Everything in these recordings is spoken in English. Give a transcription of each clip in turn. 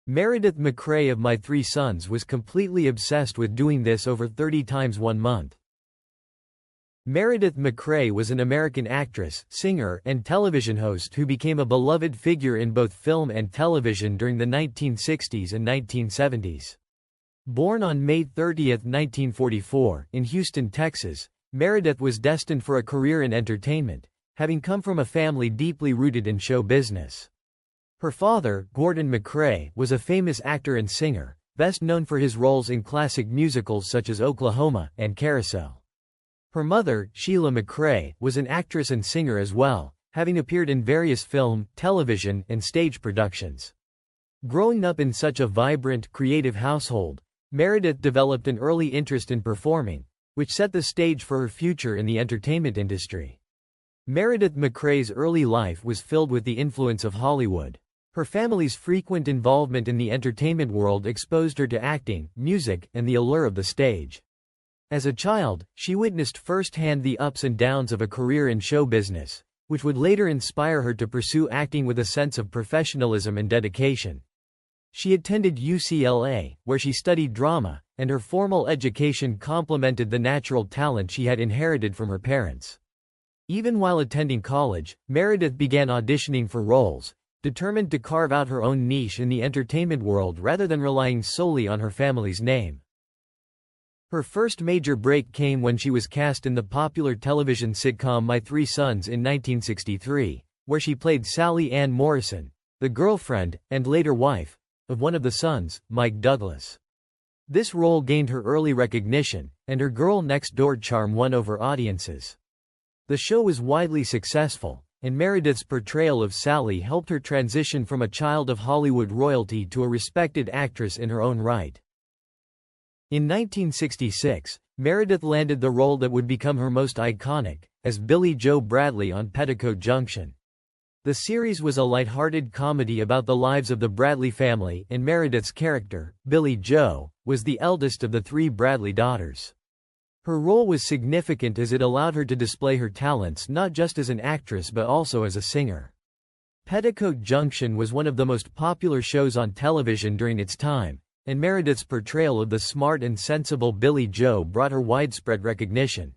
Meredith MacRae of My Three Sons was completely obsessed with doing this over 30 times 1 month. Meredith MacRae was an American actress, singer, and television host who became a beloved figure in both film and television during the 1960s and 1970s. Born on May 30, 1944, in Houston, Texas, Meredith was destined for a career in entertainment, having come from a family deeply rooted in show business. Her father, Gordon MacRae, was a famous actor and singer, best known for his roles in classic musicals such as Oklahoma and Carousel. Her mother, Sheila MacRae, was an actress and singer as well, having appeared in various film, television, and stage productions. Growing up in such a vibrant, creative household, Meredith developed an early interest in performing, which set the stage for her future in the entertainment industry. Meredith MacRae's early life was filled with the influence of Hollywood. Her family's frequent involvement in the entertainment world exposed her to acting, music, and the allure of the stage. As a child, she witnessed firsthand the ups and downs of a career in show business, which would later inspire her to pursue acting with a sense of professionalism and dedication. She attended UCLA, where she studied drama, and her formal education complemented the natural talent she had inherited from her parents. Even while attending college, Meredith began auditioning for roles, determined to carve out her own niche in the entertainment world rather than relying solely on her family's name. Her first major break came when she was cast in the popular television sitcom My Three Sons in 1963, where she played Sally Ann Morrison, the girlfriend, and later wife, of one of the sons, Mike Douglas. This role gained her early recognition, and her girl-next-door charm won over audiences. The show was widely successful, and Meredith's portrayal of Sally helped her transition from a child of Hollywood royalty to a respected actress in her own right. In 1966, Meredith landed the role that would become her most iconic, as Billie Jo Bradley on Petticoat Junction. The series was a lighthearted comedy about the lives of the Bradley family, and Meredith's character, Billie Jo, was the eldest of the 3 Bradley daughters. Her role was significant as it allowed her to display her talents not just as an actress but also as a singer. Petticoat Junction was one of the most popular shows on television during its time, and Meredith's portrayal of the smart and sensible Billie Jo brought her widespread recognition.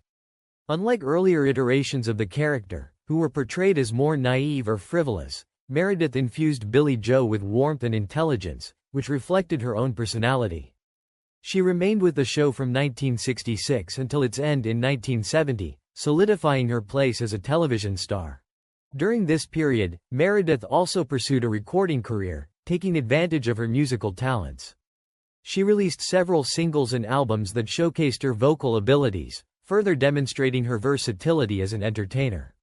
Unlike earlier iterations of the character, who were portrayed as more naive or frivolous, Meredith infused Billie Jo with warmth and intelligence, which reflected her own personality. She remained with the show from 1966 until its end in 1970, solidifying her place as a television star. During this period, Meredith also pursued a recording career, taking advantage of her musical talents. She released several singles and albums that showcased her vocal abilities, further demonstrating her versatility as an entertainer.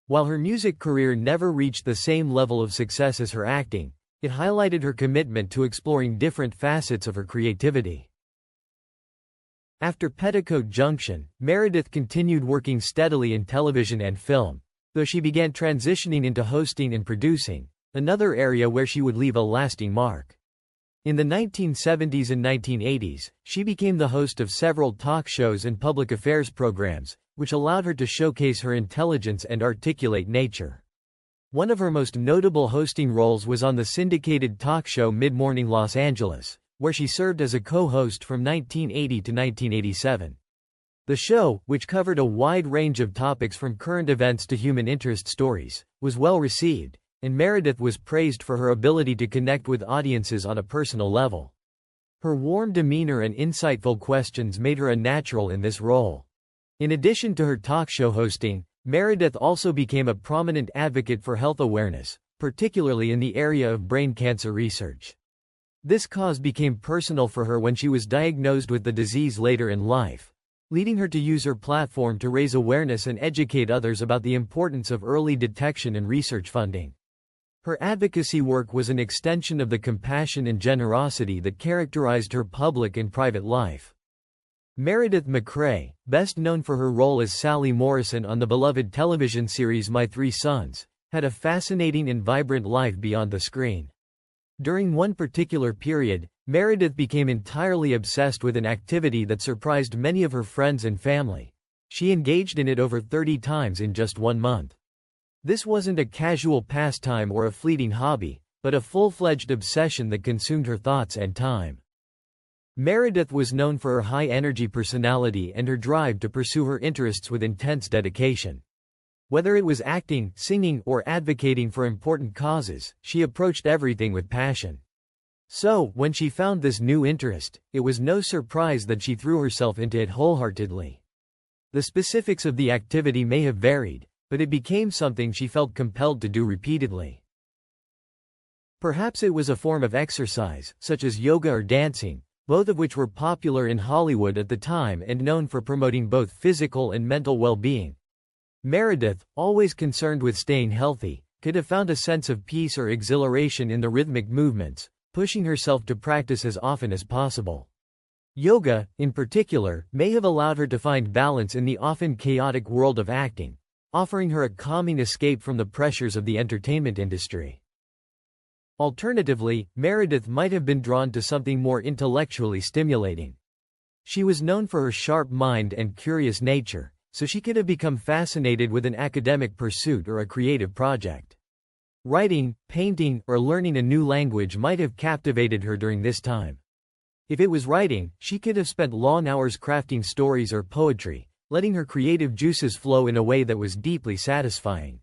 While her music career never reached the same level of success as her acting, it highlighted her commitment to exploring different facets of her creativity. After Petticoat Junction, Meredith continued working steadily in television and film, though she began transitioning into hosting and producing, another area where she would leave a lasting mark. In the 1970s and 1980s, she became the host of several talk shows and public affairs programs, which allowed her to showcase her intelligence and articulate nature. One of her most notable hosting roles was on the syndicated talk show Mid-Morning Los Angeles, where she served as a co-host from 1980 to 1987. The show, which covered a wide range of topics from current events to human interest stories, was well received, and Meredith was praised for her ability to connect with audiences on a personal level. Her warm demeanor and insightful questions made her a natural in this role. In addition to her talk show hosting, Meredith also became a prominent advocate for health awareness, particularly in the area of brain cancer research. This cause became personal for her when she was diagnosed with the disease later in life, leading her to use her platform to raise awareness and educate others about the importance of early detection and research funding. Her advocacy work was an extension of the compassion and generosity that characterized her public and private life. Meredith MacRae, best known for her role as Sally Morrison on the beloved television series My Three Sons, had a fascinating and vibrant life beyond the screen. During one particular period, Meredith became entirely obsessed with an activity that surprised many of her friends and family. She engaged in it over 30 times in just 1 month. This wasn't a casual pastime or a fleeting hobby, but a full-fledged obsession that consumed her thoughts and time. Meredith was known for her high-energy personality and her drive to pursue her interests with intense dedication. Whether it was acting, singing, or advocating for important causes, she approached everything with passion. So, when she found this new interest, it was no surprise that she threw herself into it wholeheartedly. The specifics of the activity may have varied, but it became something she felt compelled to do repeatedly. Perhaps it was a form of exercise, such as yoga or dancing, both of which were popular in Hollywood at the time and known for promoting both physical and mental well-being. Meredith, always concerned with staying healthy, could have found a sense of peace or exhilaration in the rhythmic movements, pushing herself to practice as often as possible. Yoga, in particular, may have allowed her to find balance in the often chaotic world of acting, offering her a calming escape from the pressures of the entertainment industry. Alternatively, Meredith might have been drawn to something more intellectually stimulating. She was known for her sharp mind and curious nature, so she could have become fascinated with an academic pursuit or a creative project. Writing, painting, or learning a new language might have captivated her during this time. If it was writing, she could have spent long hours crafting stories or poetry, letting her creative juices flow in a way that was deeply satisfying.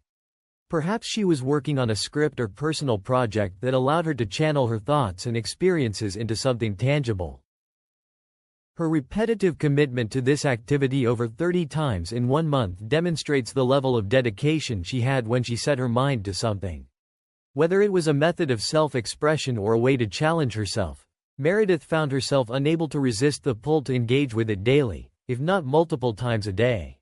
Perhaps she was working on a script or personal project that allowed her to channel her thoughts and experiences into something tangible. Her repetitive commitment to this activity over 30 times in 1 month demonstrates the level of dedication she had when she set her mind to something. Whether it was a method of self-expression or a way to challenge herself, Meredith found herself unable to resist the pull to engage with it daily, if not multiple times a day.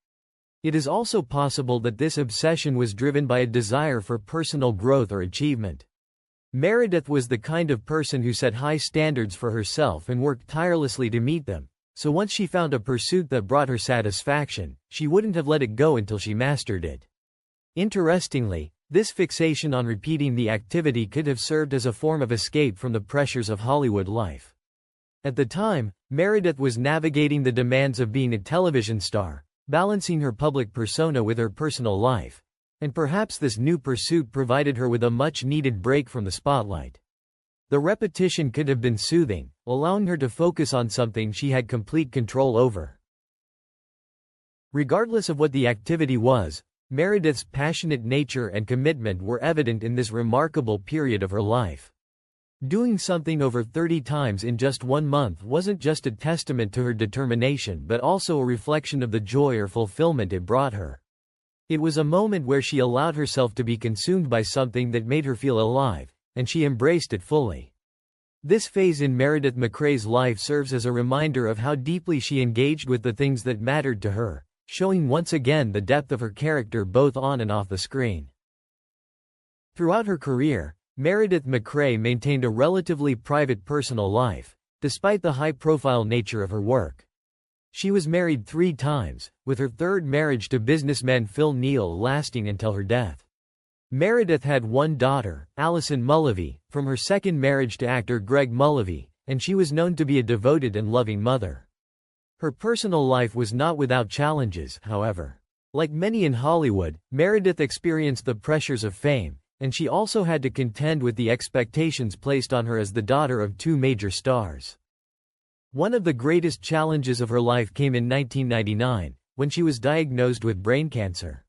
It is also possible that this obsession was driven by a desire for personal growth or achievement. Meredith was the kind of person who set high standards for herself and worked tirelessly to meet them, so once she found a pursuit that brought her satisfaction, she wouldn't have let it go until she mastered it. Interestingly, this fixation on repeating the activity could have served as a form of escape from the pressures of Hollywood life. At the time, Meredith was navigating the demands of being a television star, balancing her public persona with her personal life, and perhaps this new pursuit provided her with a much-needed break from the spotlight. The repetition could have been soothing, allowing her to focus on something she had complete control over. Regardless of what the activity was, Meredith's passionate nature and commitment were evident in this remarkable period of her life. Doing something over 30 times in just 1 month wasn't just a testament to her determination but also a reflection of the joy or fulfillment it brought her. It was a moment where she allowed herself to be consumed by something that made her feel alive, and she embraced it fully. This phase in Meredith MacRae's life serves as a reminder of how deeply she engaged with the things that mattered to her, showing once again the depth of her character both on and off the screen. Throughout her career, Meredith MacRae maintained a relatively private personal life, despite the high-profile nature of her work. She was married 3 times, with her third marriage to businessman Phil Neal lasting until her death. Meredith had 1 daughter, Alison Mullavey, from her second marriage to actor Greg Mullavey, and she was known to be a devoted and loving mother. Her personal life was not without challenges, however. Like many in Hollywood, Meredith experienced the pressures of fame, and she also had to contend with the expectations placed on her as the daughter of 2 major stars. One of the greatest challenges of her life came in 1999, when she was diagnosed with brain cancer.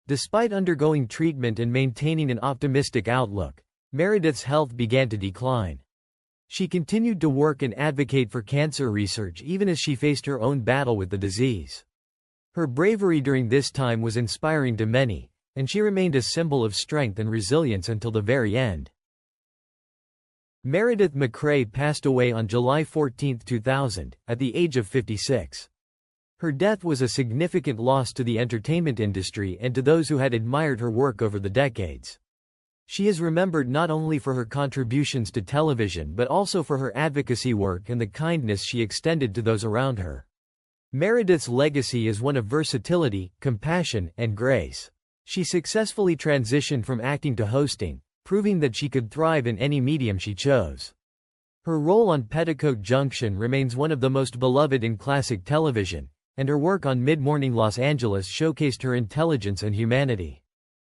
Despite undergoing treatment and maintaining an optimistic outlook, Meredith's health began to decline. She continued to work and advocate for cancer research even as she faced her own battle with the disease. Her bravery during this time was inspiring to many, and she remained a symbol of strength and resilience until the very end. Meredith MacRae passed away on July 14, 2000, at the age of 56. Her death was a significant loss to the entertainment industry and to those who had admired her work over the decades. She is remembered not only for her contributions to television but also for her advocacy work and the kindness she extended to those around her. Meredith's legacy is one of versatility, compassion, and grace. She successfully transitioned from acting to hosting, proving that she could thrive in any medium she chose. Her role on Petticoat Junction remains one of the most beloved in classic television, and her work on Mid-Morning Los Angeles showcased her intelligence and humanity.